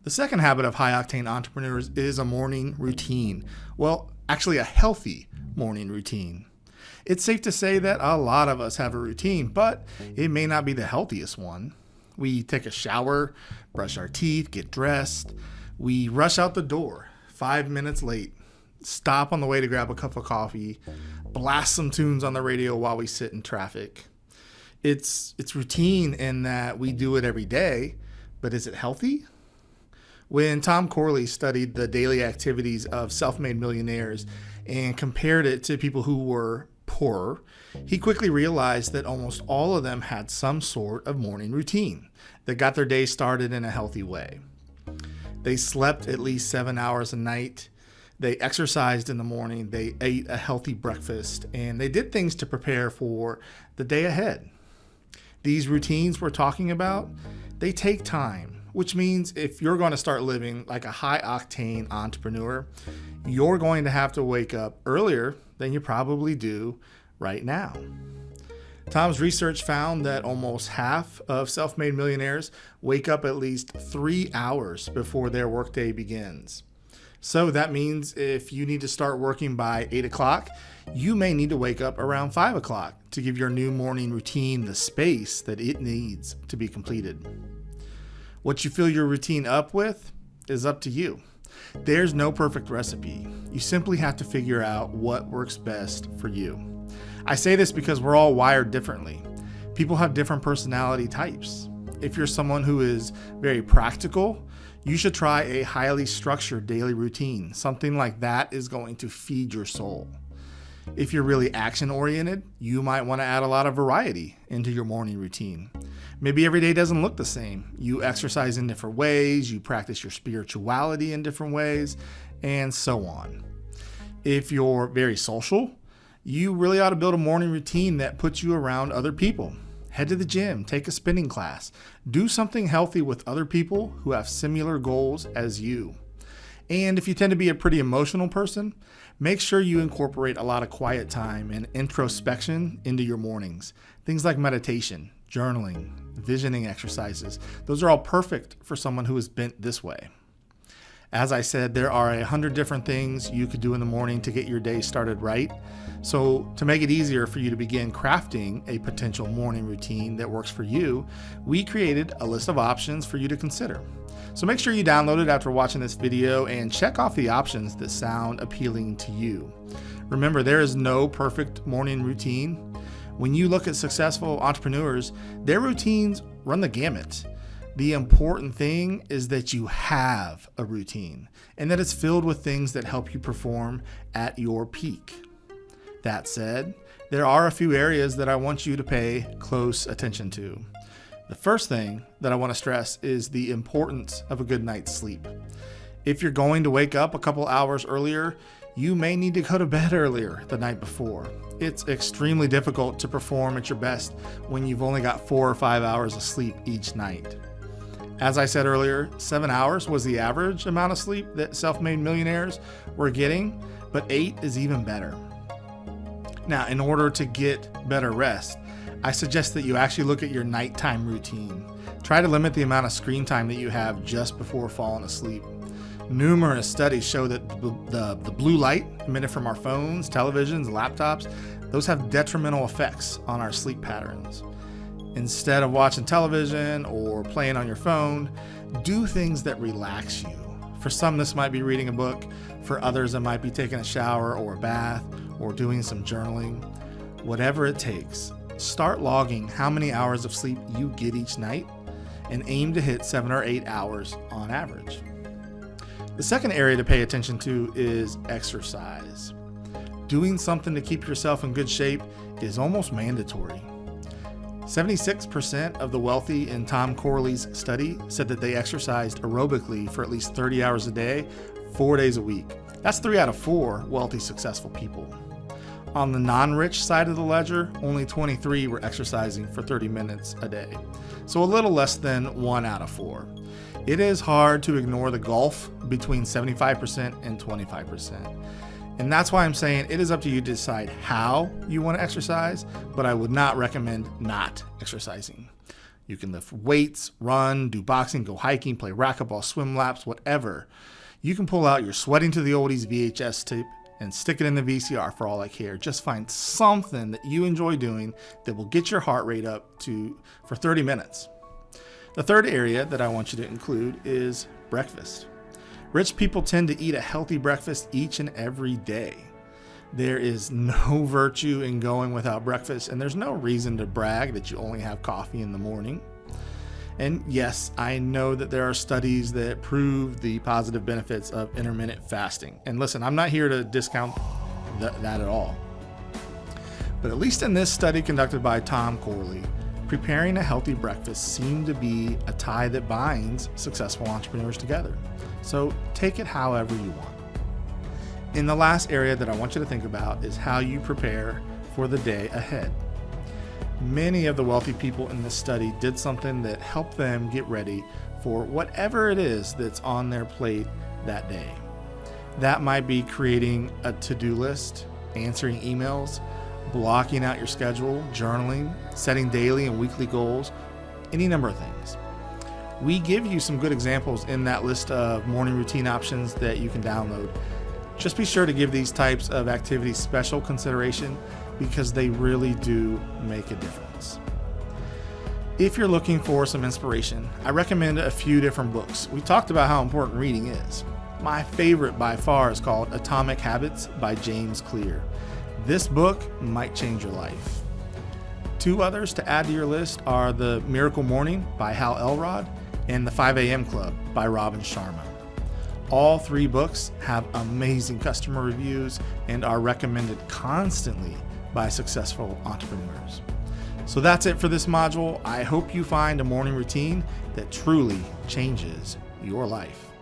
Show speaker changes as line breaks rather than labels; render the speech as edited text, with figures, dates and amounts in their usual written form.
The second habit of high-octane entrepreneurs is a morning routine. Well, actually a healthy morning routine. It's safe to say that a lot of us have a routine, but it may not be the healthiest one. We take a shower, brush our teeth, get dressed. We rush out the door 5 minutes late, stop on the way to grab a cup of coffee, blast some tunes on the radio while we sit in traffic. It's routine in that we do it every day, but is it healthy? When Tom Corley studied the daily activities of self-made millionaires and compared it to people who were poorer, he quickly realized that almost all of them had some sort of morning routine that got their day started in a healthy way. They slept at least 7 hours a night. They exercised in the morning. They ate a healthy breakfast, and they did things to prepare for the day ahead. These routines we're talking about, they take time, which means if you're going to start living like a high-octane entrepreneur, you're going to have to wake up earlier than you probably do right now. Tom's research found that almost half of self-made millionaires wake up at least 3 hours before their workday begins. So that means if you need to start working by 8 o'clock, you may need to wake up around 5 o'clock to give your new morning routine the space that it needs to be completed. What you fill your routine up with is up to you. There's no perfect recipe. You simply have to figure out what works best for you. I say this because we're all wired differently. People have different personality types. If you're someone who is very practical, you should try a highly structured daily routine. Something like that is going to feed your soul. If you're really action-oriented, you might want to add a lot of variety into your morning routine. Maybe every day doesn't look the same. You exercise in different ways, you practice your spirituality in different ways, and so on. If you're very social, you really ought to build a morning routine that puts you around other people. Head to the gym, take a spinning class, do something healthy with other people who have similar goals as you. And if you tend to be a pretty emotional person, make sure you incorporate a lot of quiet time and introspection into your mornings. Things like meditation, journaling, visioning exercises. Those are all perfect for someone who is bent this way. As I said, there are 100 different things you could do in the morning to get your day started right. So to make it easier for you to begin crafting a potential morning routine that works for you, we created a list of options for you to consider. So make sure you download it after watching this video and check off the options that sound appealing to you. Remember, there is no perfect morning routine. When you look at successful entrepreneurs, their routines run the gamut. The important thing is that you have a routine and that it's filled with things that help you perform at your peak. That said, there are a few areas that I want you to pay close attention to. The first thing that I want to stress is the importance of a good night's sleep. If you're going to wake up a couple hours earlier, you may need to go to bed earlier the night before. It's extremely difficult to perform at your best when you've only got 4 or 5 hours of sleep each night. As I said earlier, 7 hours was the average amount of sleep that self-made millionaires were getting, but 8 is even better. Now, in order to get better rest, I suggest that you actually look at your nighttime routine. Try to limit the amount of screen time that you have just before falling asleep. Numerous studies show that the blue light emitted from our phones, televisions, laptops, those have detrimental effects on our sleep patterns. Instead of watching television or playing on your phone, do things that relax you. For some, this might be reading a book. For others, it might be taking a shower or a bath or doing some journaling. Whatever it takes, start logging how many hours of sleep you get each night and aim to hit 7 or 8 hours on average. The second area to pay attention to is exercise. Doing something to keep yourself in good shape is almost mandatory. 76% of the wealthy in Tom Corley's study said that they exercised aerobically for at least 30 hours a day, 4 days a week. That's 3 out of 4 wealthy, successful people. On the non-rich side of the ledger, only 23 were exercising for 30 minutes a day. So a little less than 1 out of 4. It is hard to ignore the gulf between 75% and 25%. And that's why I'm saying it is up to you to decide how you want to exercise, but I would not recommend not exercising. You can lift weights, run, do boxing, go hiking, play racquetball, swim laps, whatever. You can pull out your Sweating to the Oldies VHS tape and stick it in the VCR for all I care. Just find something that you enjoy doing that will get your heart rate up for 30 minutes. The third area that I want you to include is breakfast. Rich people tend to eat a healthy breakfast each and every day. There is no virtue in going without breakfast, and there's no reason to brag that you only have coffee in the morning. And yes, I know that there are studies that prove the positive benefits of intermittent fasting. And listen, I'm not here to discount that at all. But at least in this study conducted by Tom Corley, preparing a healthy breakfast seemed to be a tie that binds successful entrepreneurs together. So take it however you want. In the last area that I want you to think about is how you prepare for the day ahead. Many of the wealthy people in this study did something that helped them get ready for whatever it is that's on their plate that day. That might be creating a to-do list, answering emails, blocking out your schedule, journaling, setting daily and weekly goals, any number of things. We give you some good examples in that list of morning routine options that you can download. Just be sure to give these types of activities special consideration because they really do make a difference. If you're looking for some inspiration, I recommend a few different books. We talked about how important reading is. My favorite by far is called Atomic Habits by James Clear. This book might change your life. Two others to add to your list are The Miracle Morning by Hal Elrod and The 5 a.m. Club by Robin Sharma. All three books have amazing customer reviews and are recommended constantly by successful entrepreneurs. So that's it for this module. I hope you find a morning routine that truly changes your life.